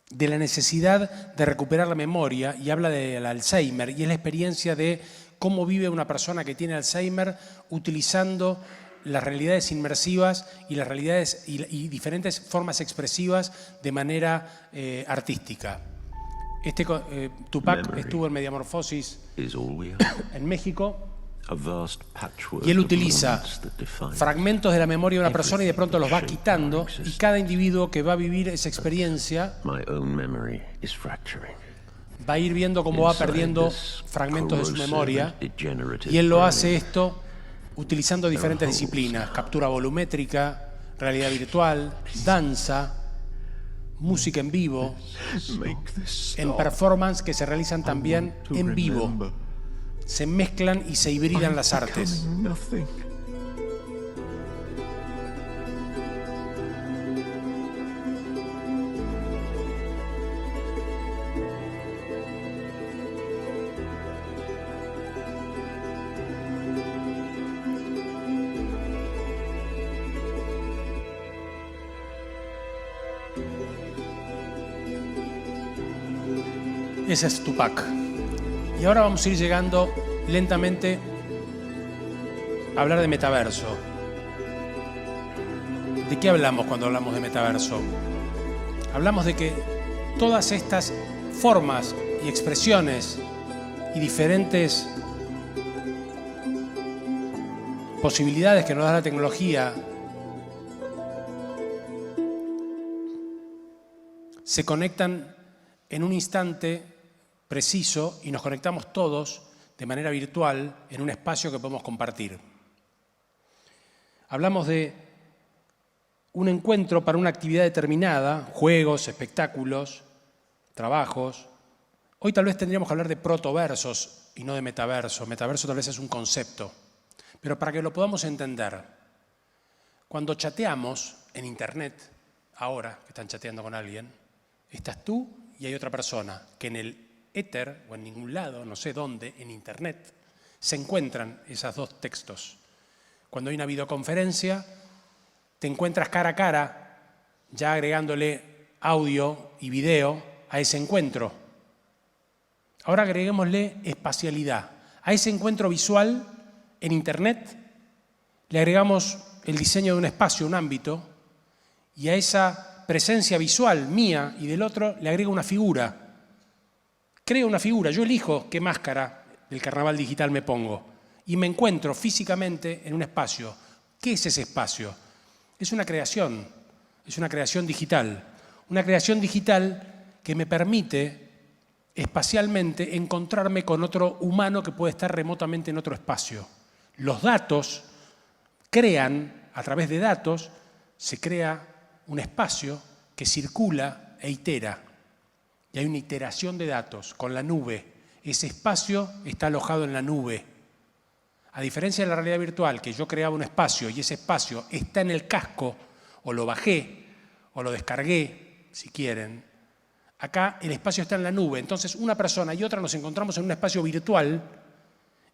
la necesidad de recuperar la memoria y habla del Alzheimer, y es la experiencia de cómo vive una persona que tiene Alzheimer utilizando las realidades inmersivas y las realidades y diferentes formas expresivas de manera artística. Tupac estuvo en Mediamorfosis en México y él utiliza fragmentos de la memoria de una persona y de pronto los va quitando, y cada individuo que va a vivir esa experiencia va a ir viendo cómo va perdiendo fragmentos de su memoria, y él lo hace esto utilizando diferentes disciplinas: captura volumétrica, realidad virtual, danza, música en vivo, en performance que se realizan también en vivo. Se mezclan y se hibridan las artes. Ese es Tupac. Y ahora vamos a ir llegando lentamente a hablar de metaverso. ¿De qué hablamos cuando hablamos de metaverso? Hablamos de que todas estas formas y expresiones y diferentes posibilidades que nos da la tecnología se conectan en un instante preciso y nos conectamos todos de manera virtual en un espacio que podemos compartir. Hablamos de un encuentro para una actividad determinada, juegos, espectáculos, trabajos. Hoy tal vez tendríamos que hablar de protoversos y no de metaverso. Metaverso tal vez es un concepto, pero para que lo podamos entender, cuando chateamos en Internet, ahora que están chateando con alguien, estás tú y hay otra persona que en el éter o en ningún lado, no sé dónde, en Internet, se encuentran esos dos textos. Cuando hay una videoconferencia, te encuentras cara a cara, ya agregándole audio y video a ese encuentro. Ahora agreguémosle espacialidad. A ese encuentro visual en Internet le agregamos el diseño de un espacio, un ámbito, y a esa presencia visual mía y del otro le agrego una figura. Creo una figura, yo elijo qué máscara del carnaval digital me pongo y me encuentro físicamente en un espacio. ¿Qué es ese espacio? Es una creación digital. Una creación digital que me permite espacialmente encontrarme con otro humano que puede estar remotamente en otro espacio. Los datos crean, a través de datos, se crea un espacio que circula e itera. Y hay una iteración de datos con la nube. Ese espacio está alojado en la nube. A diferencia de la realidad virtual, que yo creaba un espacio y ese espacio está en el casco, o lo bajé, o lo descargué, si quieren, acá el espacio está en la nube. Entonces una persona y otra nos encontramos en un espacio virtual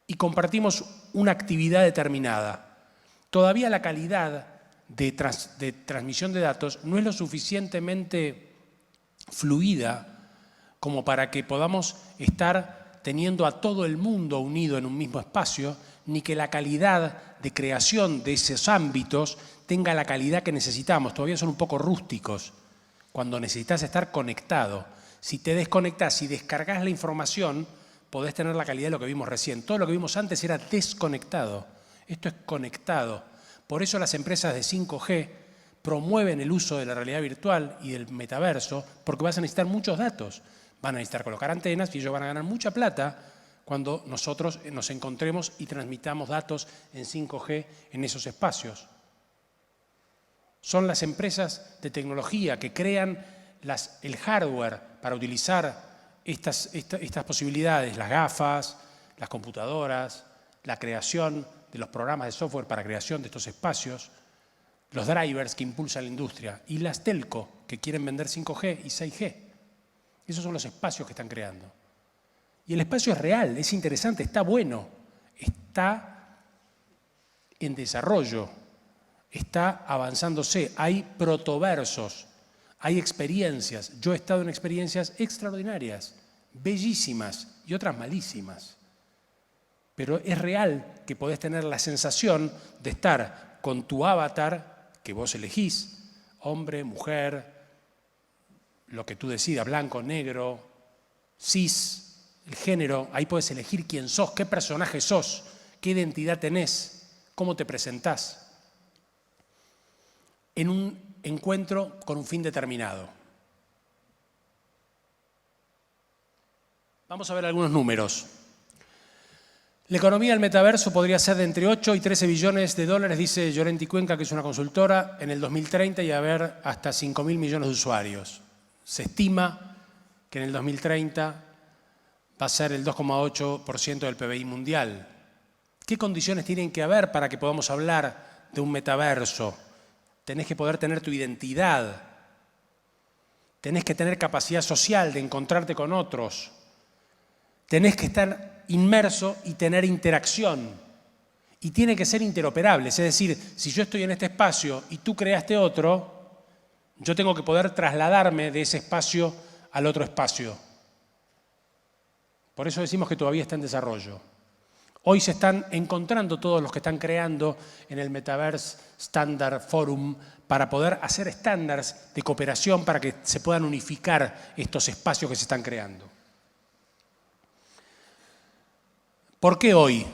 y compartimos una actividad determinada. Todavía la calidad de transmisión de datos no es lo suficientemente fluida como para que podamos estar teniendo a todo el mundo unido en un mismo espacio, ni que la calidad de creación de esos ámbitos tenga la calidad que necesitamos. Todavía son un poco rústicos cuando necesitas estar conectado. Si te desconectás, si descargas la información, podés tener la calidad de lo que vimos recién. Todo lo que vimos antes era desconectado. Esto es conectado. Por eso las empresas de 5G promueven el uso de la realidad virtual y del metaverso, porque vas a necesitar muchos datos. Van a necesitar colocar antenas y ellos van a ganar mucha plata cuando nosotros nos encontremos y transmitamos datos en 5G en esos espacios. Son las empresas de tecnología que crean el hardware para utilizar estas posibilidades, las gafas, las computadoras, la creación de los programas de software para creación de estos espacios, los drivers que impulsan la industria y las telco que quieren vender 5G y 6G. Esos son los espacios que están creando. Y el espacio es real, es interesante, está bueno, está en desarrollo, está avanzándose, hay protoversos, hay experiencias. Yo he estado en experiencias extraordinarias, bellísimas y otras malísimas. Pero es real que podés tener la sensación de estar con tu avatar que vos elegís, hombre, mujer, lo que tú decidas, blanco, negro, cis, el género, ahí podés elegir quién sos, qué personaje sos, qué identidad tenés, cómo te presentás. En un encuentro con un fin determinado. Vamos a ver algunos números. La economía del metaverso podría ser de entre 8 y 13 billones de dólares, dice Llorenti Cuenca, que es una consultora, en el 2030 y haber hasta 5.000 millones de usuarios. Se estima que en el 2030 va a ser el 2,8% del PBI mundial. ¿Qué condiciones tienen que haber para que podamos hablar de un metaverso? Tenés que poder tener tu identidad, tenés que tener capacidad social de encontrarte con otros, tenés que estar inmerso y tener interacción. Y tiene que ser interoperable, es decir, si yo estoy en este espacio y tú creaste otro, yo tengo que poder trasladarme de ese espacio al otro espacio. Por eso decimos que todavía está en desarrollo. Hoy se están encontrando todos los que están creando en el Metaverse Standard Forum para poder hacer estándares de cooperación para que se puedan unificar estos espacios que se están creando. ¿Por qué hoy?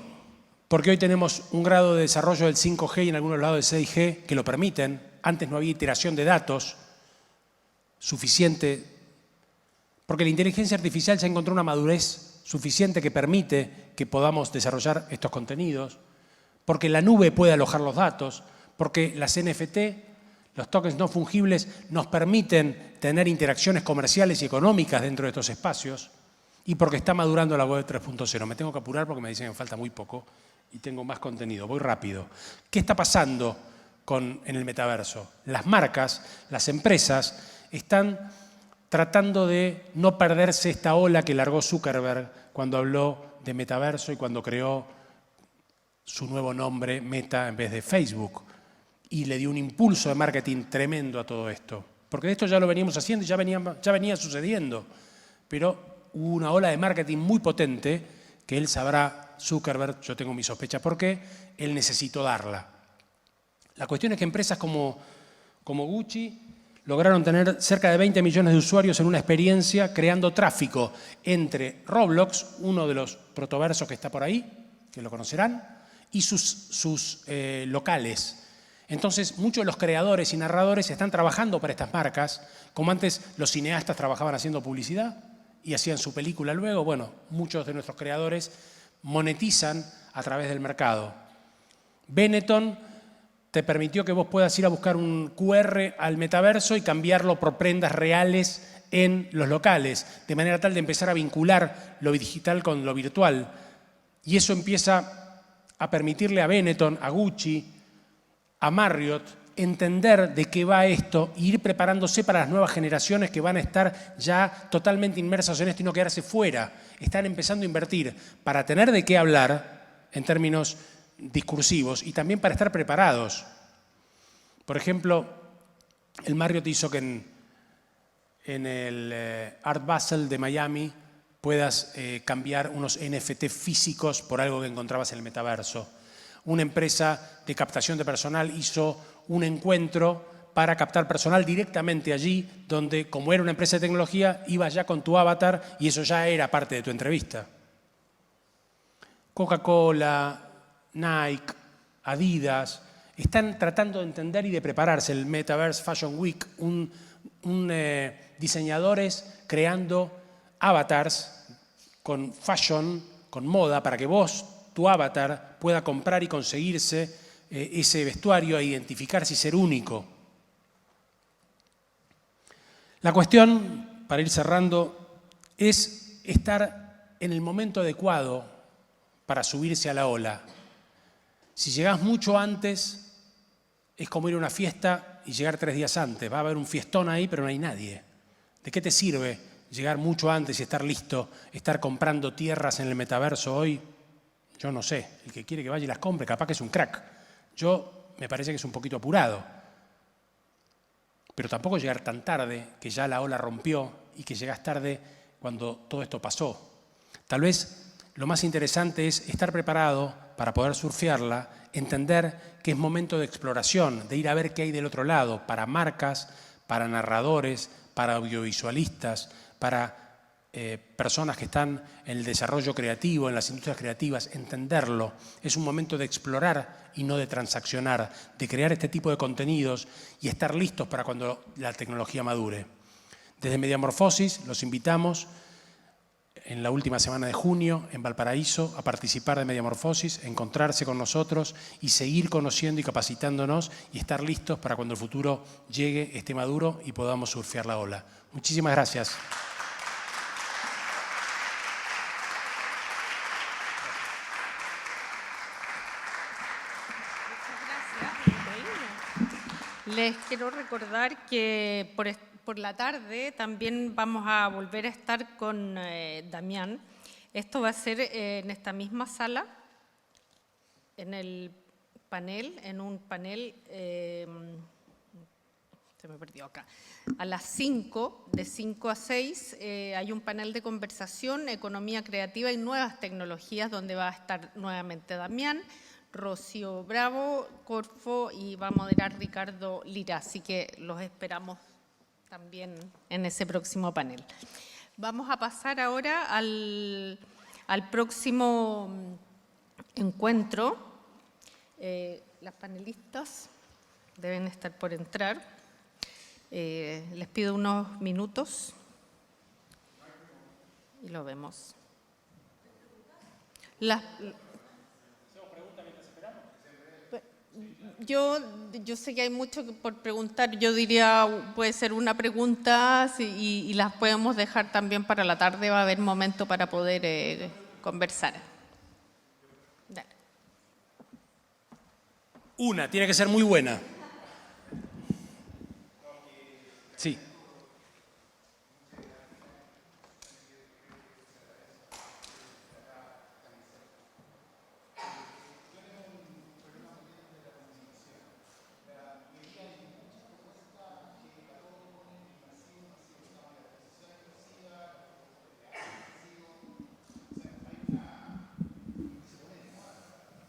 Porque hoy tenemos un grado de desarrollo del 5G y en algunos lados del 6G que lo permiten. Antes no había iteración de datos suficiente, porque la inteligencia artificial ya encontró una madurez suficiente que permite que podamos desarrollar estos contenidos, porque la nube puede alojar los datos, porque las NFT, los tokens no fungibles, nos permiten tener interacciones comerciales y económicas dentro de estos espacios, y porque está madurando la web 3.0. Me tengo que apurar porque me dicen que me falta muy poco y tengo más contenido. Voy rápido. ¿Qué está pasando en el metaverso? Las marcas, las empresas están tratando de no perderse esta ola que largó Zuckerberg cuando habló de metaverso y cuando creó su nuevo nombre, Meta, en vez de Facebook. Y le dio un impulso de marketing tremendo a todo esto. Porque de esto ya lo veníamos haciendo y ya venía sucediendo. Pero hubo una ola de marketing muy potente que él sabrá, Zuckerberg, yo tengo mi sospecha por qué, él necesitó darla. La cuestión es que empresas como Gucci lograron tener cerca de 20 millones de usuarios en una experiencia creando tráfico entre Roblox, uno de los protoversos que está por ahí, que lo conocerán, y sus locales. Entonces, muchos de los creadores y narradores están trabajando para estas marcas, como antes los cineastas trabajaban haciendo publicidad y hacían su película luego. Bueno, muchos de nuestros creadores monetizan a través del mercado. Benetton te permitió que vos puedas ir a buscar un QR al metaverso y cambiarlo por prendas reales en los locales, de manera tal de empezar a vincular lo digital con lo virtual. Y eso empieza a permitirle a Benetton, a Gucci, a Marriott, entender de qué va esto e ir preparándose para las nuevas generaciones que van a estar ya totalmente inmersas en esto y no quedarse fuera. Están empezando a invertir para tener de qué hablar en términos discursivos y también para estar preparados. Por ejemplo, el Marriott hizo que en el Art Basel de Miami puedas cambiar unos NFT físicos por algo que encontrabas en el metaverso. Una empresa de captación de personal hizo un encuentro para captar personal directamente allí, donde, como era una empresa de tecnología, ibas ya con tu avatar y eso ya era parte de tu entrevista. Coca-Cola, Nike, Adidas, están tratando de entender y de prepararse. El Metaverse Fashion Week, diseñadores creando avatars con fashion, con moda, para que vos, tu avatar, pueda comprar y conseguirse ese vestuario e identificarse y ser único. La cuestión, para ir cerrando, es estar en el momento adecuado para subirse a la ola. Si llegás mucho antes, es como ir a una fiesta y llegar 3 días antes. Va a haber un fiestón ahí, pero no hay nadie. ¿De qué te sirve llegar mucho antes y estar listo, estar comprando tierras en el metaverso hoy? Yo no sé. El que quiere que vaya y las compre, capaz que es un crack. Yo me parece que es un poquito apurado. Pero tampoco llegar tan tarde, que ya la ola rompió y que llegás tarde cuando todo esto pasó. Tal vez lo más interesante es estar preparado para poder surfearla, entender que es momento de exploración, de ir a ver qué hay del otro lado, para marcas, para narradores, para audiovisualistas, para personas que están en el desarrollo creativo, en las industrias creativas, entenderlo. Es un momento de explorar y no de transaccionar, de crear este tipo de contenidos y estar listos para cuando la tecnología madure. Desde Mediamorfosis los invitamos en la última semana de junio en Valparaíso a participar de Mediamorfosis, encontrarse con nosotros y seguir conociendo y capacitándonos y estar listos para cuando el futuro llegue, esté maduro y podamos surfear la ola. Muchísimas gracias. Les quiero recordar que por la tarde también vamos a volver a estar con Damián. Esto va a ser en esta misma sala, en el panel, en un panel, se me perdió acá, a las 5, de 5 a 6, hay un panel de conversación, economía creativa y nuevas tecnologías, donde va a estar nuevamente Damián, Rocío Bravo, Corfo, y va a moderar Ricardo Lira, así que los esperamos también en ese próximo panel. Vamos a pasar ahora al próximo encuentro. Las panelistas deben estar por entrar. Les pido unos minutos y lo vemos. Yo sé que hay mucho por preguntar, yo diría puede ser una pregunta y las podemos dejar también para la tarde, va a haber momento para poder conversar. Dale. Una, tiene que ser muy buena. Sí.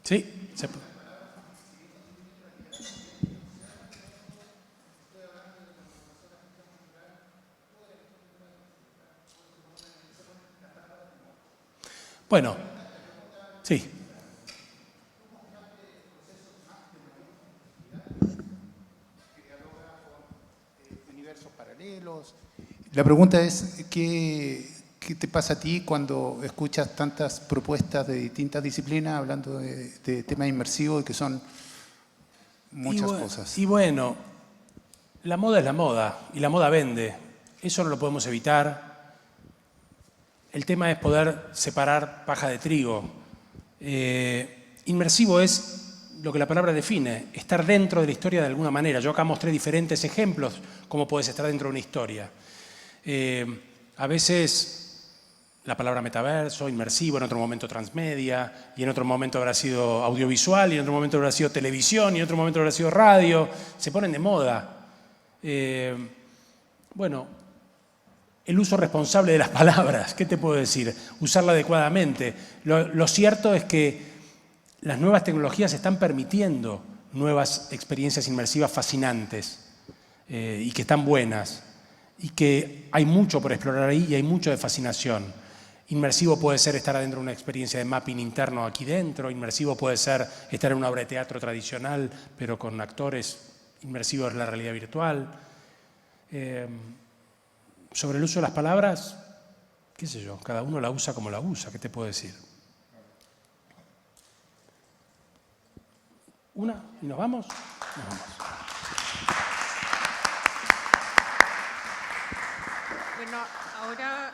Sí, se puede. Bueno, sí. Universos paralelos. La pregunta es, ¿qué te pasa a ti cuando escuchas tantas propuestas de distintas disciplinas hablando de temas inmersivos y que son muchas cosas? Y bueno, la moda es la moda y la moda vende. Eso no lo podemos evitar. El tema es poder separar paja de trigo. Inmersivo es lo que la palabra define, estar dentro de la historia de alguna manera. Yo acá mostré diferentes ejemplos cómo puedes estar dentro de una historia. A veces la palabra metaverso, inmersivo, en otro momento transmedia, y en otro momento habrá sido audiovisual, y en otro momento habrá sido televisión, y en otro momento habrá sido radio. Se ponen de moda. Bueno, el uso responsable de las palabras. ¿Qué te puedo decir? Usarla adecuadamente. Lo cierto es que las nuevas tecnologías están permitiendo nuevas experiencias inmersivas fascinantes y que están buenas y que hay mucho por explorar ahí y hay mucho de fascinación. Inmersivo puede ser estar adentro de una experiencia de mapping interno aquí dentro, inmersivo puede ser estar en una obra de teatro tradicional pero con actores inmersivos en la realidad virtual. Sobre el uso de las palabras, qué sé yo, cada uno la usa como la usa, ¿qué te puedo decir? ¿Una? ¿Y nos vamos? Nos vamos. Bueno, ahora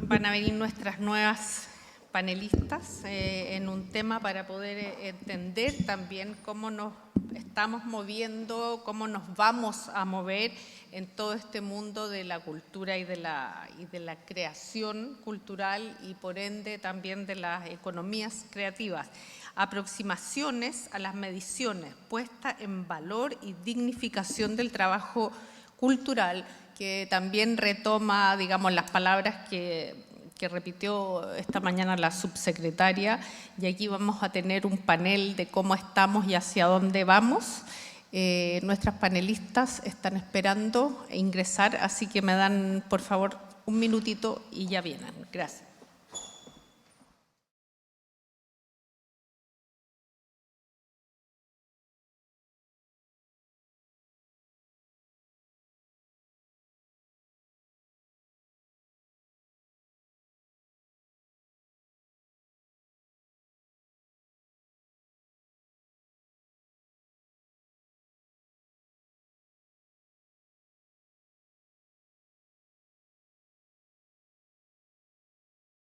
van a venir nuestras nuevas panelistas en un tema para poder entender también cómo nos estamos moviendo, cómo nos vamos a mover en todo este mundo de la cultura y de la creación cultural y por ende también de las economías creativas. Aproximaciones a las mediciones, puesta en valor y dignificación del trabajo cultural, que también retoma, digamos, las palabras que repitió esta mañana la subsecretaria, y aquí vamos a tener un panel de cómo estamos y hacia dónde vamos. Nuestras panelistas están esperando ingresar, así que me dan, por favor, un minutito y ya vienen. Gracias.